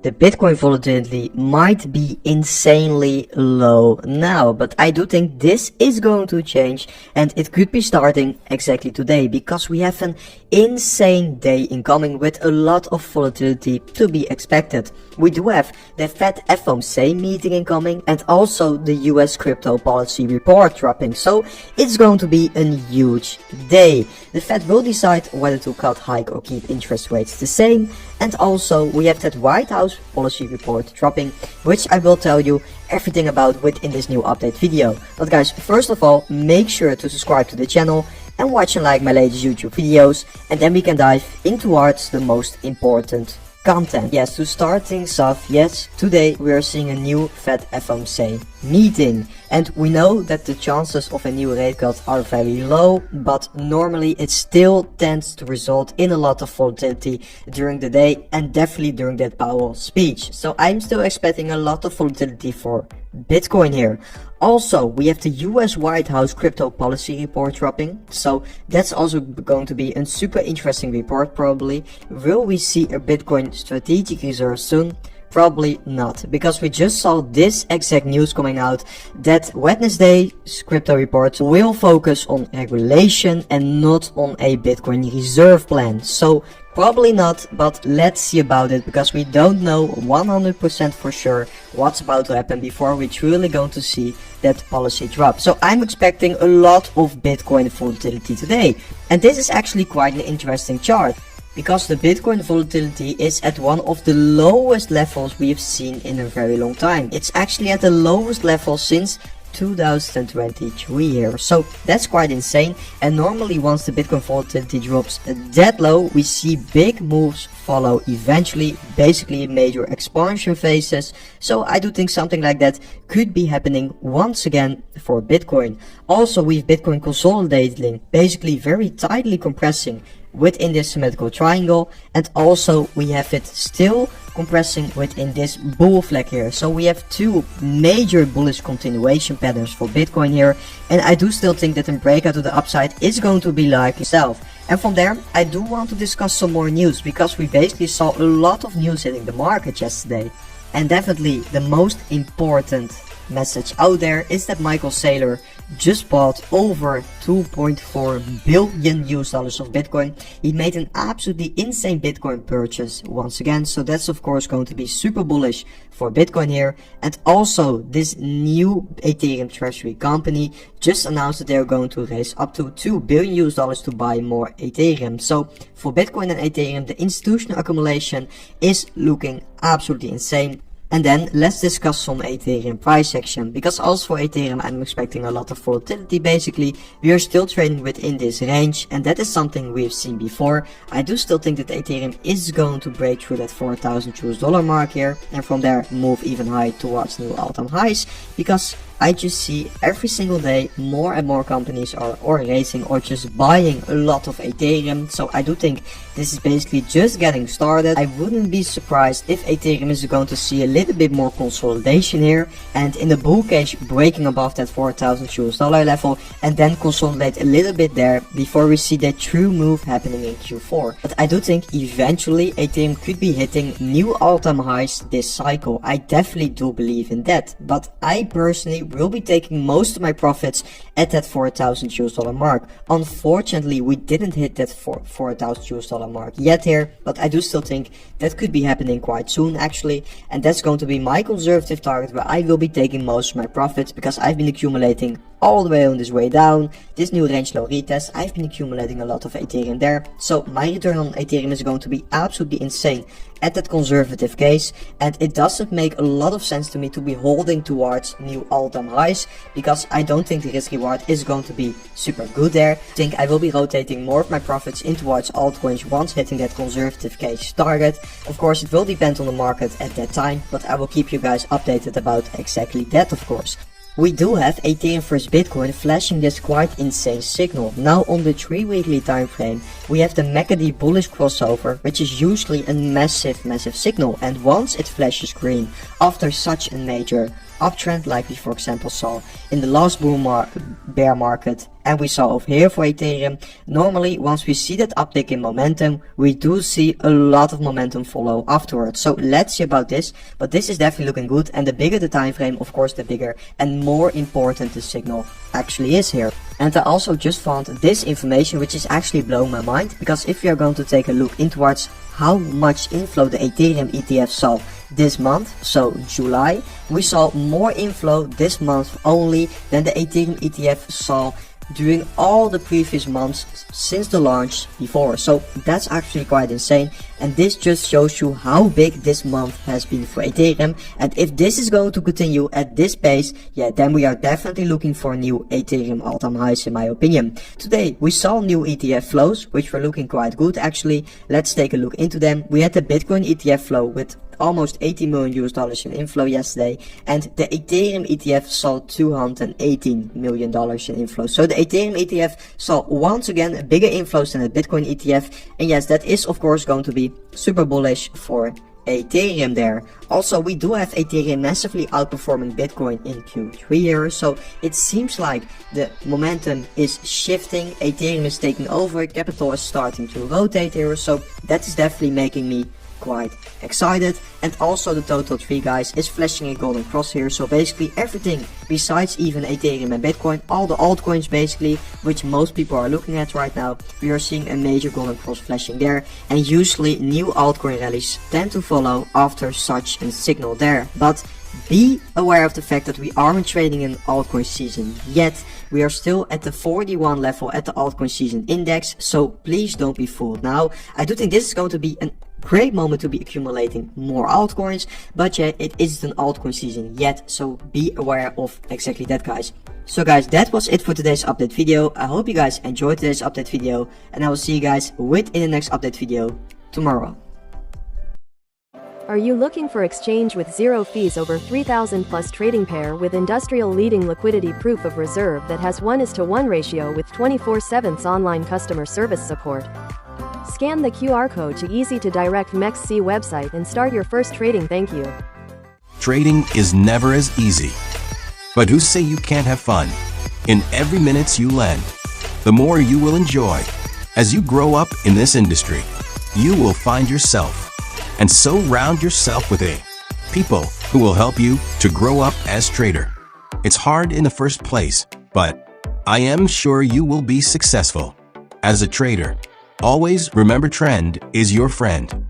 The Bitcoin volatility might be insanely low now, but I do think this is going to change and it could be starting exactly today because we have an insane day incoming with a lot of volatility to be expected. We do have the Fed FOMC meeting incoming and also the US crypto policy report dropping, so it's going to be a huge day. The Fed will decide whether to cut, hike or keep interest rates the same, and also we have that White House policy report dropping, which I will tell you everything about within this new update video. But guys, first of all, make sure to subscribe to the channel and watch and like my latest YouTube videos, and then we can dive in towards the most important content. Yes, to start things off, yes, today we are seeing a new Fed FOMC meeting, and we know that the chances of a new rate cut are very low, but normally it still tends to result in a lot of volatility during the day and definitely during that Powell speech. So I'm still expecting a lot of volatility for Bitcoin here. Also, we have the US White House crypto policy report dropping, so that's also going to be a super interesting report probably. Will we see a Bitcoin strategic reserve soon? Probably not, because we just saw this exact news coming out that Wednesday's crypto report will focus on regulation and not on a Bitcoin reserve plan. So probably not, but let's see about it, because we don't know 100% for sure what's about to happen before we're truly going to see that policy drop. So I'm expecting a lot of Bitcoin volatility today, and this is actually quite an interesting chart, because the Bitcoin volatility is at one of the lowest levels we have seen in a very long time. It's actually at the lowest level since 2023 here, so that's quite insane. And normally once the Bitcoin volatility drops that low, we see big moves follow eventually, basically major expansion phases. So I do think something like that could be happening once again for Bitcoin. Also, we have Bitcoin consolidating, basically very tightly compressing within this symmetrical triangle, and also we have it still compressing within this bull flag here. So we have two major bullish continuation patterns for Bitcoin here, and I do still think that a breakout to the upside is going to be like itself. And from there, I do want to discuss some more news, because we basically saw a lot of news hitting the market yesterday. And definitely the most important message out there is that Michael Saylor just bought over 2.4 billion US dollars of Bitcoin. He made an absolutely insane Bitcoin purchase once again, so that's of course going to be super bullish for Bitcoin here. And also this new Ethereum treasury company just announced that they're going to raise up to 2 billion US dollars to buy more Ethereum. So for Bitcoin and Ethereum, the institutional accumulation is looking absolutely insane. And then let's discuss some Ethereum price action, because also for Ethereum I'm expecting a lot of volatility. Basically we are still trading within this range, and that is something we've seen before. I do still think that Ethereum is going to break through that 4,000 US dollar mark here, and from there move even high towards new all-time highs, because I just see every single day more and more companies are or raising or just buying a lot of Ethereum. So I do think this is basically just getting started. I wouldn't be surprised if Ethereum is going to see a little bit more consolidation here, and in the bull case breaking above that 4,000 US dollar level, and then consolidate a little bit there before we see that true move happening in Q4. But I do think eventually Ethereum could be hitting new all-time highs this cycle. I definitely do believe in that, but I personally will be taking most of my profits at that 4,000 US dollar mark. Unfortunately, we didn't hit that 4,000 US dollar mark yet here, but I do still think that could be happening quite soon actually, and that's going to be my conservative target where I will be taking most of my profits, because I've been accumulating all the way on this way down, this new range low retest. I've been accumulating a lot of Ethereum there, so my return on Ethereum is going to be absolutely insane at that conservative case, and it doesn't make a lot of sense to me to be holding towards new all-time highs, because I don't think the risk reward is going to be super good there. I think I will be rotating more of my profits in towards altcoins once hitting that conservative case target. Of course it will depend on the market at that time, but I will keep you guys updated about exactly that of course. We do have Ethereum vs Bitcoin flashing this quite insane signal. Now on the 3-weekly time frame, we have the MEXC bullish crossover, which is usually a massive signal, and once it flashes green after such a major uptrend like we for example saw in the last bear market and we saw over here for Ethereum. Normally, once we see that uptick in momentum, we do see a lot of momentum follow afterwards. So let's see about this, but this is definitely looking good, and the bigger the time frame, of course, the bigger and more important the signal actually is here. And I also just found this information which is actually blowing my mind, because if we are going to take a look into how much inflow the Ethereum ETF saw this month, so July, we saw more inflow this month only than the Ethereum ETF saw during all the previous months since the launch before. So that's actually quite insane, and this just shows you how big this month has been for Ethereum. And if this is going to continue at this pace, yeah, then we are definitely looking for new Ethereum all-time highs in my opinion. Today we saw new ETF flows which were looking quite good actually. Let's take a look into them. We had the Bitcoin ETF flow with almost $80 million in inflow yesterday, and the Ethereum ETF saw $218 million in inflow. So the Ethereum ETF saw once again bigger inflows than the Bitcoin ETF, and yes, that is of course going to be super bullish for Ethereum there. Also, we do have Ethereum massively outperforming Bitcoin in Q3 here, so it seems like the momentum is shifting, Ethereum is taking over, capital is starting to rotate here, so that is definitely making me quite excited. And also the total tree, guys, is flashing a golden cross here, so basically everything besides even Ethereum and Bitcoin, all the altcoins basically, which most people are looking at right now, we are seeing a major golden cross flashing there, and usually new altcoin rallies tend to follow after such a signal there. But be aware of the fact that we aren't trading in altcoin season yet. We are still at the 41 level at the altcoin season index, so please don't be fooled. Now, I do think this is going to be a great moment to be accumulating more altcoins, but yeah, it isn't an altcoin season yet, so be aware of exactly that, guys. So guys, that was it for today's update video. I hope you guys enjoyed today's update video, and I will see you guys in the next update video tomorrow. Are you looking for exchange with zero fees over 3,000 plus trading pair with industrial leading liquidity proof of reserve that has 1:1 ratio with 24/7 online customer service support? Scan the QR code to easy to direct MEXC website and start your first trading. Thank you. Trading is never as easy. But who say you can't have fun? In every minute you lend, the more you will enjoy. As you grow up in this industry, you will find yourself, and so round yourself with people who will help you to grow up as trader. It's hard in the first place, but I am sure you will be successful. As a trader, always remember trend is your friend.